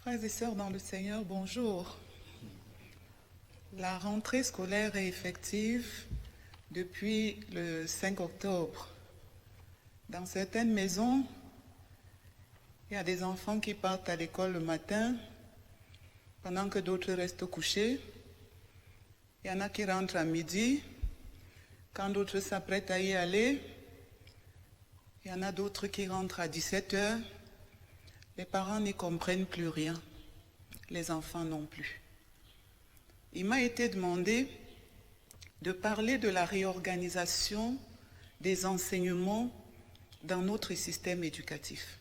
Frères et sœurs dans le Seigneur, bonjour. La rentrée scolaire est effective depuis le 5 octobre. Dans certaines maisons, il y a des enfants qui partent à l'école le matin, pendant que d'autres restent couchés. Il y en a qui rentrent à midi, quand d'autres s'apprêtent à y aller. Il y en a d'autres qui rentrent à 17 heures. Les parents n'y comprennent plus rien, les enfants non plus. Il m'a été demandé de parler de la réorganisation des enseignements dans notre système éducatif.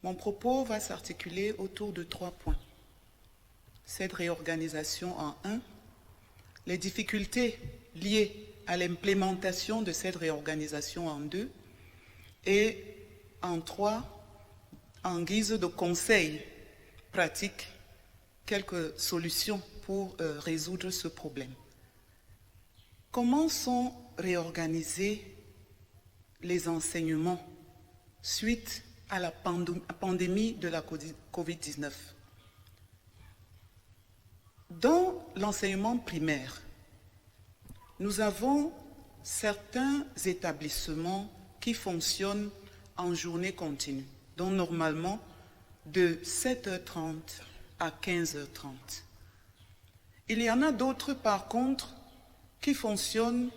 Mon propos va s'articuler autour de 3 points. Cette réorganisation en 1, les difficultés liées à l'implémentation de cette réorganisation en 2, et en 3, en guise de conseils pratiques, quelques solutions pour résoudre ce problème. Comment sont réorganisés les enseignements suite à la pandémie de la Covid-19? Dans l'enseignement primaire, nous avons certains établissements qui fonctionnent en journée continue, donc normalement de 7h30 à 15h30. Il y en a d'autres, par contre, qui fonctionnent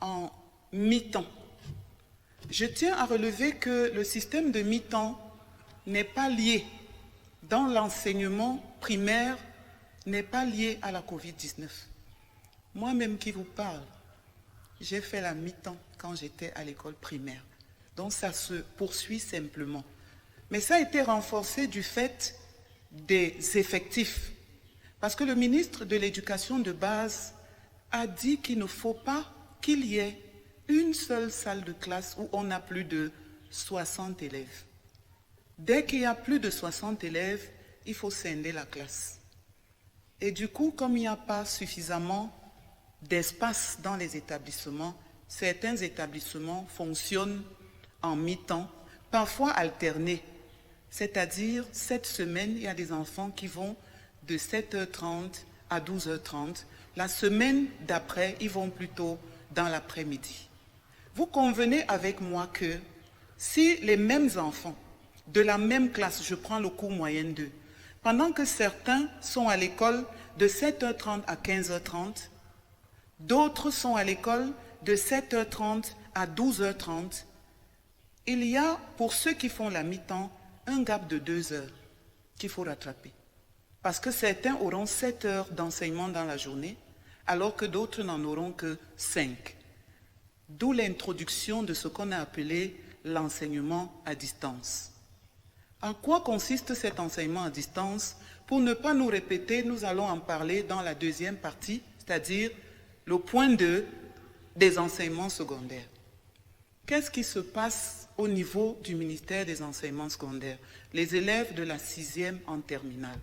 en mi-temps. Je tiens à relever que le système de mi-temps n'est pas lié, dans l'enseignement primaire, n'est pas lié à la Covid-19. Moi-même qui vous parle, j'ai fait la mi-temps quand j'étais à l'école primaire. Donc ça se poursuit simplement. Mais ça a été renforcé du fait des effectifs. Parce que le ministre de l'Éducation de base a dit qu'il ne faut pas qu'il y ait une seule salle de classe où on a plus de 60 élèves. Dès qu'il y a plus de 60 élèves, il faut scinder la classe. Et du coup, comme il n'y a pas suffisamment d'espace dans les établissements, certains établissements fonctionnent en mi-temps, parfois alternés. C'est-à-dire, cette semaine, il y a des enfants qui vont de 7h30 à 12h30. La semaine d'après, ils vont plutôt dans l'après-midi. Vous convenez avec moi que si les mêmes enfants de la même classe, je prends le cours moyen 2, pendant que certains sont à l'école de 7h30 à 15h30, d'autres sont à l'école de 7h30 à 12h30, il y a, pour ceux qui font la mi-temps, un gap de 2 heures qu'il faut rattraper. Parce que certains auront 7 heures d'enseignement dans la journée, alors que d'autres n'en auront que 5. D'où l'introduction de ce qu'on a appelé l'enseignement à distance. En quoi consiste cet enseignement à distance? Pour ne pas nous répéter, nous allons en parler dans la deuxième partie, c'est-à-dire le point 2 des enseignements secondaires. Qu'est-ce qui se passe au niveau du ministère des enseignements secondaires? Les élèves de la 6e en terminale.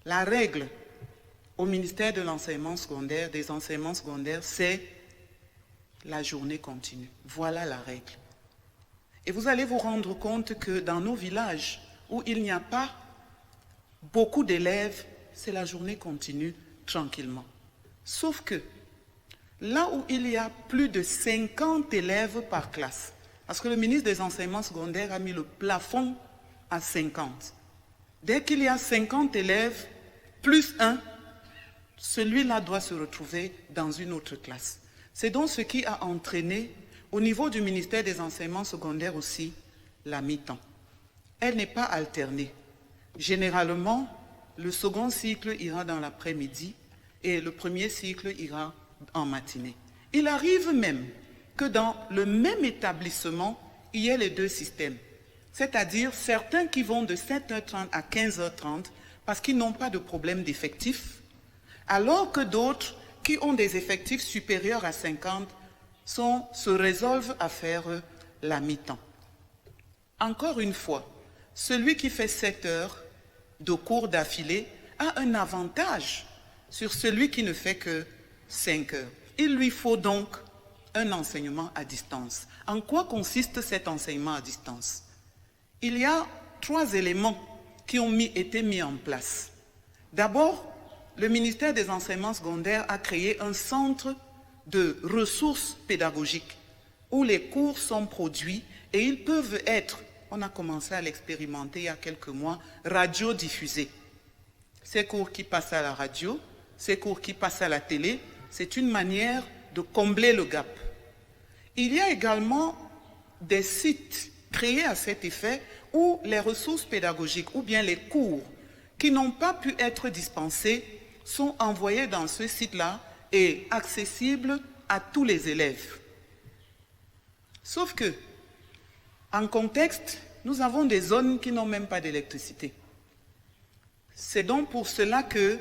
La règle au ministère de l'enseignement secondaire, des enseignements secondaires, c'est la journée continue. Voilà la règle. Et vous allez vous rendre compte que dans nos villages où il n'y a pas beaucoup d'élèves, c'est la journée continue tranquillement. Sauf que là où il y a plus de 50 élèves par classe, parce que le ministre des enseignements secondaires a mis le plafond à 50. Dès qu'il y a 50 élèves, plus 1, celui-là doit se retrouver dans une autre classe. C'est donc ce qui a entraîné, au niveau du ministère des enseignements secondaires aussi, la mi-temps. Elle n'est pas alternée. Généralement, le second cycle ira dans l'après-midi et le premier cycle ira en matinée. Il arrive même que dans le même établissement, il y ait les deux systèmes. C'est-à-dire certains qui vont de 7h30 à 15h30 parce qu'ils n'ont pas de problème d'effectifs, alors que d'autres qui ont des effectifs supérieurs à 50 se résolvent à faire la mi-temps. Encore une fois, celui qui fait 7 heures de cours d'affilée a un avantage sur celui qui ne fait que 5 heures. Il lui faut donc un enseignement à distance. En quoi consiste cet enseignement à distance? Il y a 3 éléments qui ont été mis en place. D'abord, le ministère des Enseignements secondaires a créé un centre de ressources pédagogiques où les cours sont produits et ils peuvent être, on a commencé à l'expérimenter il y a quelques mois, radiodiffusés. Ces cours qui passent à la radio, ces cours qui passent à la télé, c'est une manière de combler le gap. Il y a également des sites créés à cet effet où les ressources pédagogiques ou bien les cours qui n'ont pas pu être dispensés sont envoyés dans ce site-là et accessibles à tous les élèves. Sauf que, en contexte, nous avons des zones qui n'ont même pas d'électricité. C'est donc pour cela que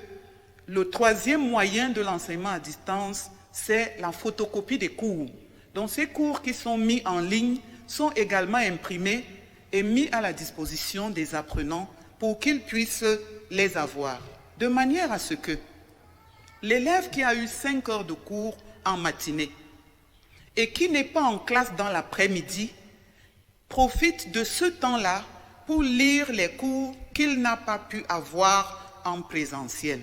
le troisième moyen de l'enseignement à distance, c'est la photocopie des cours. Donc ces cours qui sont mis en ligne sont également imprimés et mis à la disposition des apprenants pour qu'ils puissent les avoir. De manière à ce que l'élève qui a eu 5 heures de cours en matinée et qui n'est pas en classe dans l'après-midi profite de ce temps-là pour lire les cours qu'il n'a pas pu avoir en présentiel.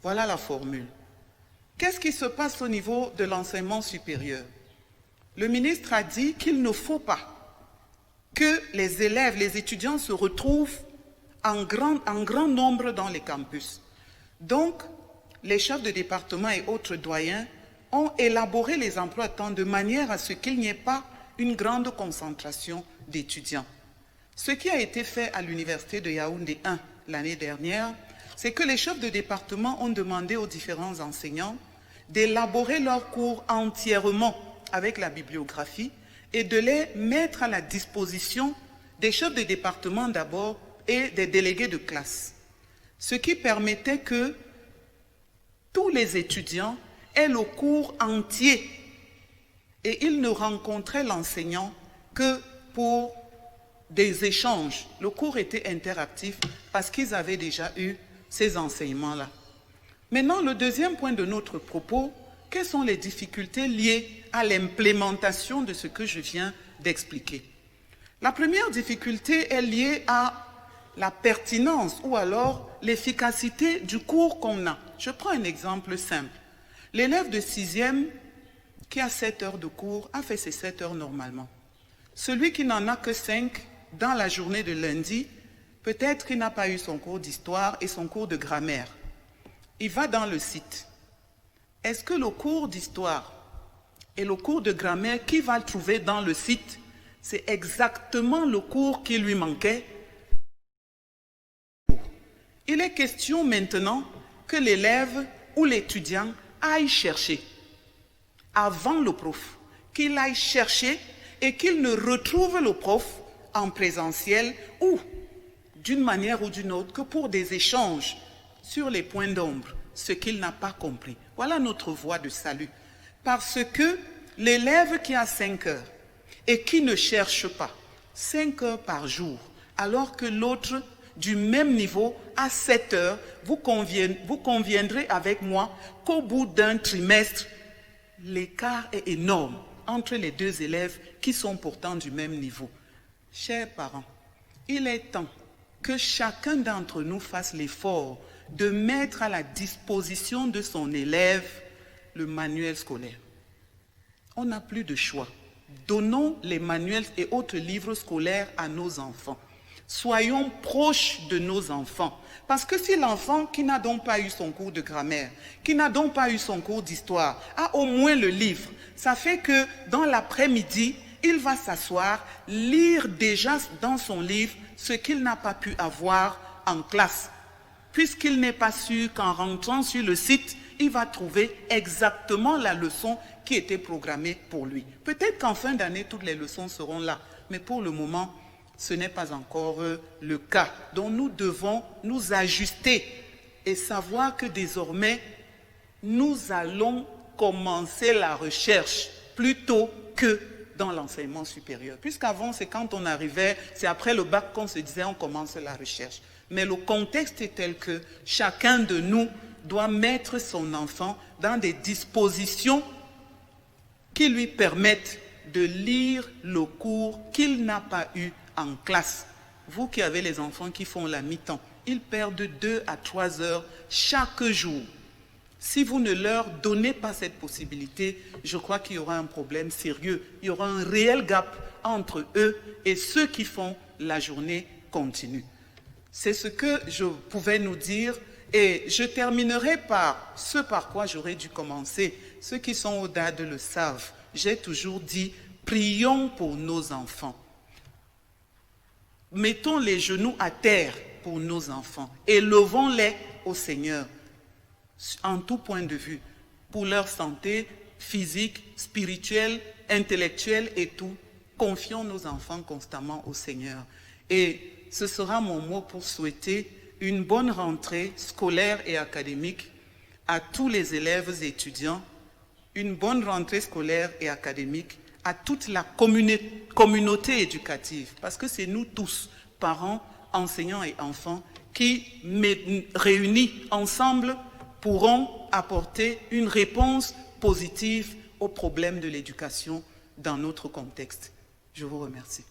Voilà la formule. Qu'est-ce qui se passe au niveau de l'enseignement supérieur? Le ministre a dit qu'il ne faut pas que les élèves, les étudiants se retrouvent en grand nombre dans les campus. Donc, les chefs de département et autres doyens ont élaboré les emplois de temps de manière à ce qu'il n'y ait pas une grande concentration d'étudiants. Ce qui a été fait à l'université de Yaoundé 1 l'année dernière, c'est que les chefs de département ont demandé aux différents enseignants d'élaborer leurs cours entièrement avec la bibliographie et de les mettre à la disposition des chefs de département d'abord et des délégués de classe. Ce qui permettait que tous les étudiants aient le cours entier et ils ne rencontraient l'enseignant que pour des échanges. Le cours était interactif parce qu'ils avaient déjà eu ces enseignements-là. Maintenant, le deuxième point de notre propos, quelles sont les difficultés liées à l'implémentation de ce que je viens d'expliquer? La première difficulté est liée à la pertinence ou alors l'efficacité du cours qu'on a. Je prends un exemple simple. L'élève de 6e qui a 7 heures de cours a fait ses 7 heures normalement. Celui qui n'en a que 5 dans la journée de lundi, peut-être qu'il n'a pas eu son cours d'histoire et son cours de grammaire. Il va dans le site. Est-ce que le cours d'histoire et le cours de grammaire qu'il va trouver dans le site, c'est exactement le cours qui lui manquait? Il est question maintenant que l'élève ou l'étudiant aille chercher, avant le prof, qu'il aille chercher et qu'il ne retrouve le prof en présentiel ou d'une manière ou d'une autre que pour des échanges sur les points d'ombre, ce qu'il n'a pas compris. Voilà notre voie de salut. Parce que l'élève qui a 5 heures et qui ne cherche pas 5 heures par jour, alors que l'autre du même niveau à 7 heures, vous conviendrez avec moi qu'au bout d'un trimestre, l'écart est énorme entre les deux élèves qui sont pourtant du même niveau. Chers parents, il est temps que chacun d'entre nous fasse l'effort de mettre à la disposition de son élève le manuel scolaire. On n'a plus de choix. Donnons les manuels et autres livres scolaires à nos enfants. Soyons proches de nos enfants. Parce que si l'enfant qui n'a donc pas eu son cours de grammaire, qui n'a donc pas eu son cours d'histoire, a au moins le livre, ça fait que dans l'après-midi, il va s'asseoir, lire déjà dans son livre ce qu'il n'a pas pu avoir en classe. Puisqu'il n'est pas sûr qu'en rentrant sur le site, il va trouver exactement la leçon qui était programmée pour lui. Peut-être qu'en fin d'année, toutes les leçons seront là. Mais pour le moment, ce n'est pas encore le cas. Donc nous devons nous ajuster et savoir que désormais, nous allons commencer la recherche plutôt que dans l'enseignement supérieur. Puisqu'avant, c'est quand on arrivait, c'est après le bac qu'on se disait on commence la recherche. Mais le contexte est tel que chacun de nous doit mettre son enfant dans des dispositions qui lui permettent de lire le cours qu'il n'a pas eu en classe. vous qui avez les enfants qui font la mi-temps, ils perdent 2 à 3 heures chaque jour. Si vous ne leur donnez pas cette possibilité, je crois qu'il y aura un problème sérieux. Il y aura un réel gap entre eux et ceux qui font la journée continue. C'est ce que je pouvais nous dire et je terminerai par ce par quoi j'aurais dû commencer. Ceux qui sont au DAD le savent. J'ai toujours dit, prions pour nos enfants. Mettons les genoux à terre pour nos enfants. Élevons-les au Seigneur, en tout point de vue, pour leur santé physique, spirituelle, intellectuelle et tout. Confions nos enfants constamment au Seigneur. Et ce sera mon mot pour souhaiter une bonne rentrée scolaire et académique à tous les élèves et étudiants, une bonne rentrée scolaire et académique à toute la communauté éducative, parce que c'est nous tous, parents, enseignants et enfants, qui, réunis ensemble, pourront apporter une réponse positive aux problèmes de l'éducation dans notre contexte. Je vous remercie.